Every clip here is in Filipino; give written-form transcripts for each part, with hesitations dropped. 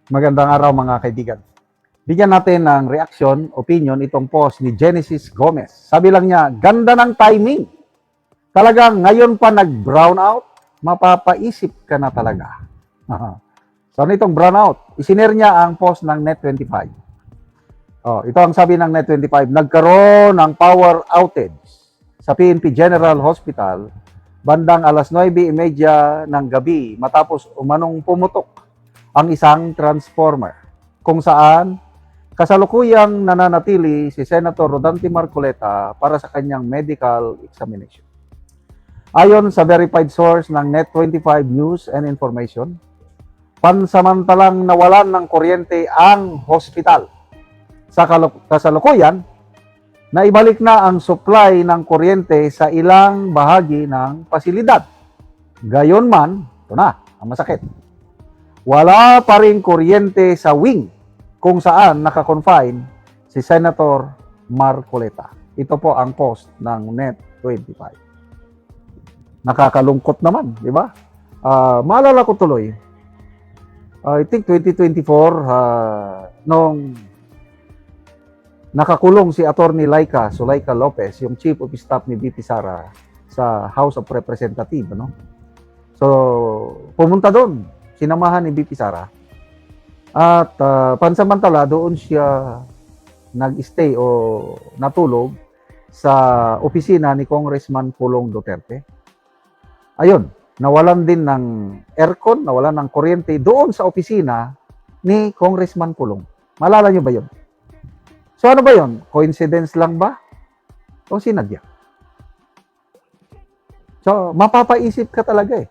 Magandang araw mga kaibigan. Bigyan natin ng reaction, opinion itong post ni Genesis Gomez. Sabi lang niya, ganda ng timing. Talagang ngayon pa nag-brown out, mapapaisip ka na talaga. So ano itong brown out? Isinare niya ang post ng Net25. Ito ang sabi ng Net25, nagkaroon ng power outage sa PNP General Hospital bandang alas 9:30 ng gabi matapos umanong pumutok ang isang transformer kung saan kasalukuyang nananatili si Senator Rodante Marcoleta para sa kanyang medical examination. Ayon sa verified source ng Net25 News and Information, pansamantalang nawalan ng kuryente ang hospital. Sa kasalukuyan, naibalik na ang supply ng kuryente sa ilang bahagi ng pasilidad. Gayonman, ito na, ang masakit. Wala pa rin kuryente sa wing kung saan nakakonfine si Senator Marcoleta. Ito po ang post ng Net25. Nakakalungkot naman, di ba? Maalala ko tuloy, I think 2024, nung nakakulong si Attorney Sulaika Lopez, yung Chief of Staff ni VP Sara sa House of Representatives, no? So, pumunta doon, sinamahan ni VP Sara. At pansamantala, doon siya nag-stay o natulog sa opisina ni Congressman Pulong Duterte. Ayun, nawalan din ng aircon, nawalan ng kuryente doon sa opisina ni Congressman Pulong. Malala nyo ba yun? So ano ba yun? Coincidence lang ba? O sinadya? So mapapaisip ka talaga eh.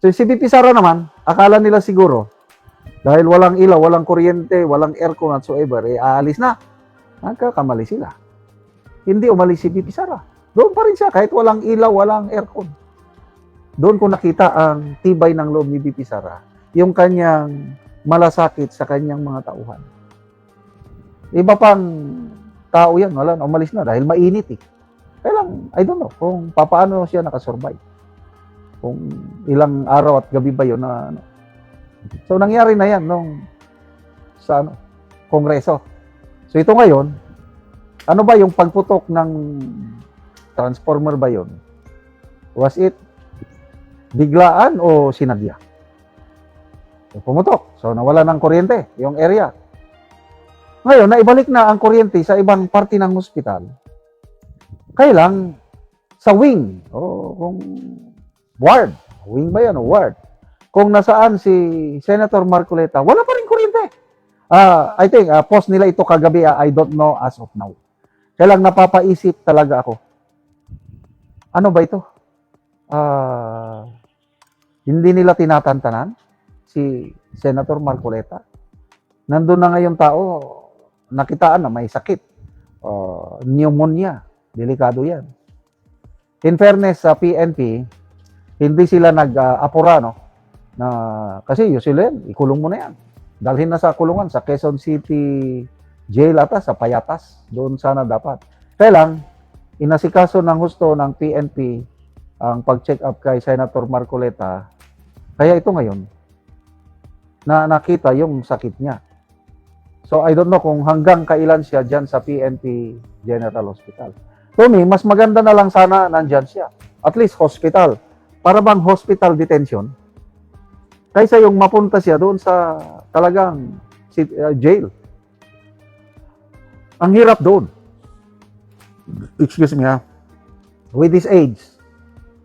So si VP Sara naman, akala nila siguro, dahil walang ilaw, walang kuryente, walang aircon whatsoever, aalis na. Nagkakamali sila. Hindi umalis si VP Sara. Doon pa rin siya, kahit walang ilaw, walang aircon. Doon ko nakita ang tibay ng loob ni VP Sara, yung kanyang malasakit sa kanyang mga tauhan. Iba pang tao yan, wala na, umalis na dahil mainit eh. Kaya lang, I don't know kung paano siya nakasurvive. Kung ilang araw at gabi ba yun na ano. So nangyari na yan nung sa Kongreso. So ito ngayon, ano ba yung pagputok ng transformer ba yun? Was it biglaan o sinadya? So, pumutok. So nawala ng kuryente yung area. Ngayon, naibalik na ang kuryente sa ibang parte ng hospital. Kailang sa wing, kung ward, wing ba yan o ward? Kung nasaan si Senator Marcoleta, wala pa rin kuryente. I think, post nila ito kagabi, I don't know as of now. Kailang napapaisip talaga ako. Ano ba ito? Hindi nila tinatantanan si Senator Marcoleta. Nandun na ngayon tao, nakitaan na may sakit. Pneumonia. Delikado yan. In fairness sa PNP, hindi sila nag-apura, no? Kasi usually, ikulong mo na yan. Dalhin na sa kulungan, sa Quezon City Jail ata, sa Payatas. Doon sana dapat. Kaya lang, inasikaso ng husto ng PNP ang pag-check up kay Senator Marcoleta. Kaya ito ngayon, na nakita yung sakit niya. So, I don't know kung hanggang kailan siya dyan sa PNP General Hospital. To me, mas maganda na lang sana nandyan siya. At least hospital. Para bang hospital detention? Kaysa yung mapunta siya doon sa talagang jail. Ang hirap doon. Excuse me ha. With this age,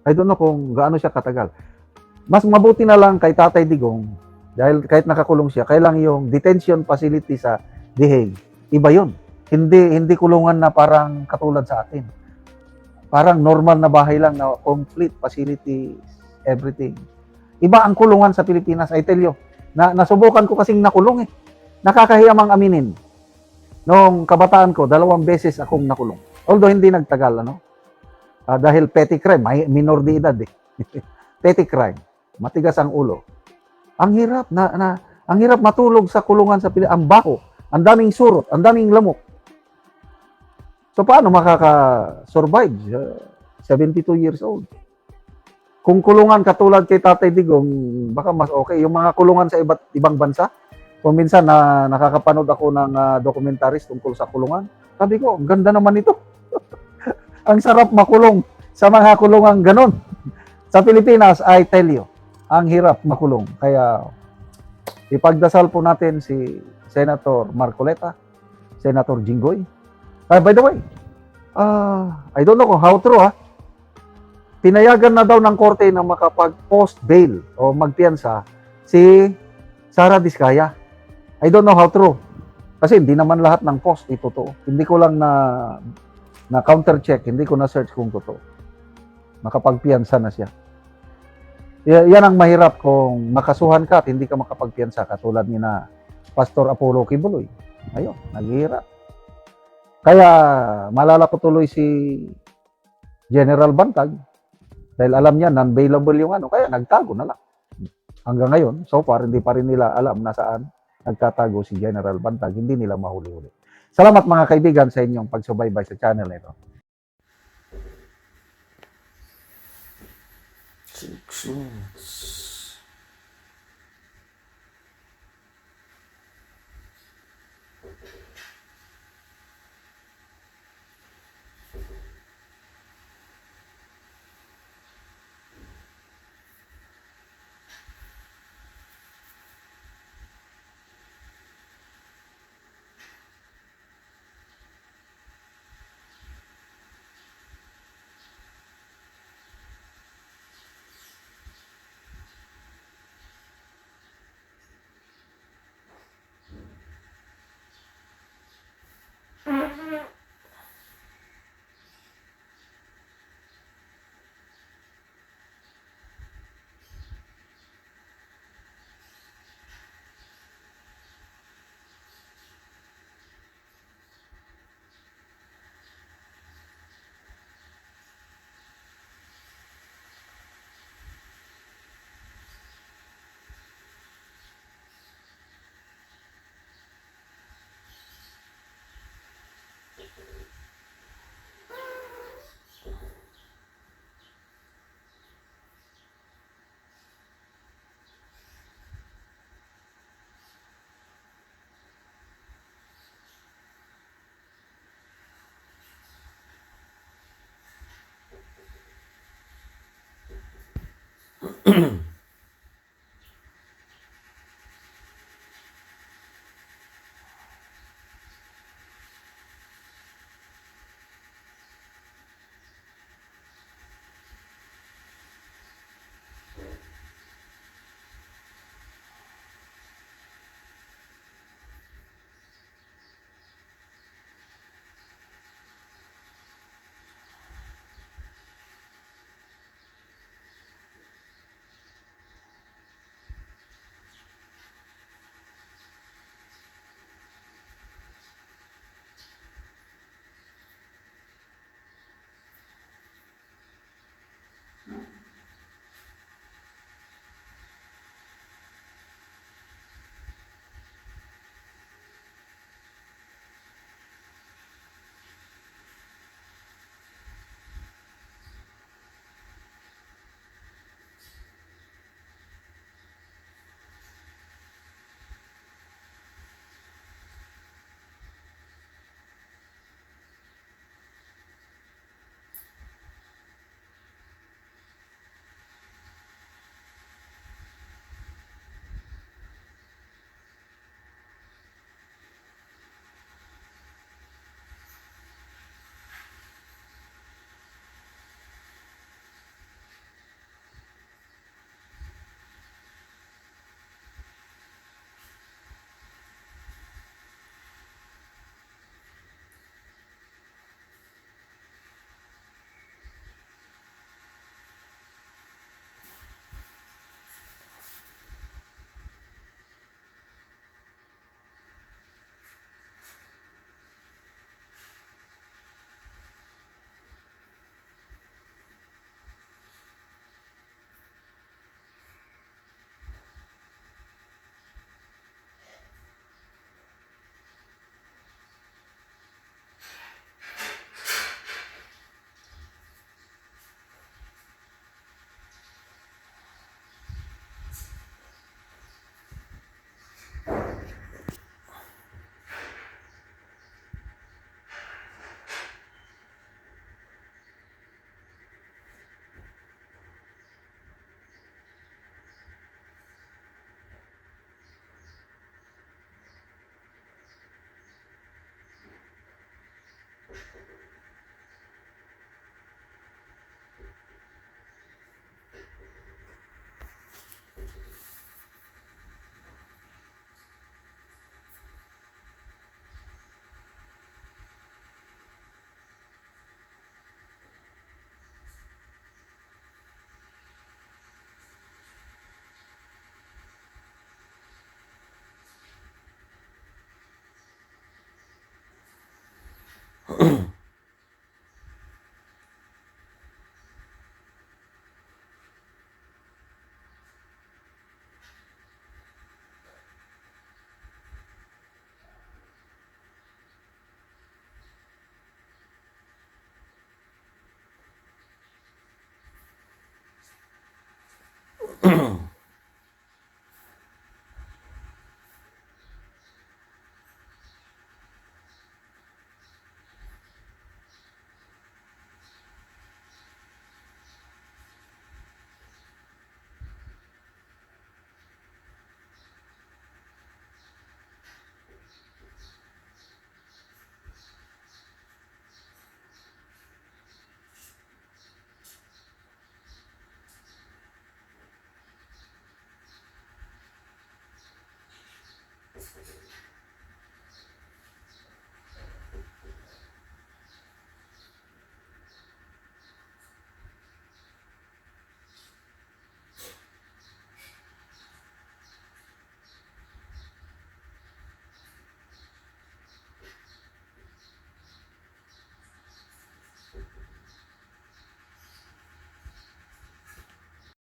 I don't know kung gaano siya katagal. Mas mabuti na lang kay Tatay Digong, dahil kahit nakakulong siya, kailang yung detention facility sa The Hague, iba yun. Hindi kulungan na parang katulad sa atin. Parang normal na bahay lang na complete facilities, everything. Iba ang kulungan sa Pilipinas, I tell you. Nasubukan ko kasing nakulong eh. Nakakahiya mang aminin. Noong kabataan ko, 2 beses akong nakulong. Although hindi nagtagal, dahil petty crime, minor de edad eh. Petty crime, matigas ang ulo. Ang hirap ang hirap matulog sa kulungan sa Pilipinas. Ang bako, ang daming surot, ang daming lamok. So paano makaka-survive? 72 years old. Kung kulungan katulad kay Tatay Digong, baka mas okay. Yung mga kulungan sa ibang bansa, Kung minsan na nakakapanood ako ng documentaries tungkol sa kulungan, sabi ko, ang ganda naman ito. Ang sarap makulong sa mga kulungang ganon. Sa Pilipinas, I tell you, ang hirap makulong. Kaya ipagdasal po natin si Senator Marcoleta, Senator Jinggoy. By the way, I don't know kung how true pinayagan na daw ng korte na makapag-post bail o magpiyansa si Sara Diskaya. I don't know how true. Kasi hindi naman lahat ng post ito totoo. Hindi ko lang na counter check, hindi ko na search kung totoo. Makapagpiyansa na siya. Yan ang mahirap kung makasuhan ka at hindi ka makapagpiyansa katulad ni na Pastor Apollo Kibuloy. Ayun, naghihirap. Kaya malala ko tuloy si General Bantag dahil alam niya non-bailable yung kaya nagtago na lang. Hanggang ngayon, so far, hindi pa rin nila alam na saan nagtatago si General Bantag, hindi nila mahuli-huli. Salamat mga kaibigan sa inyong pagsubaybay sa channel nito.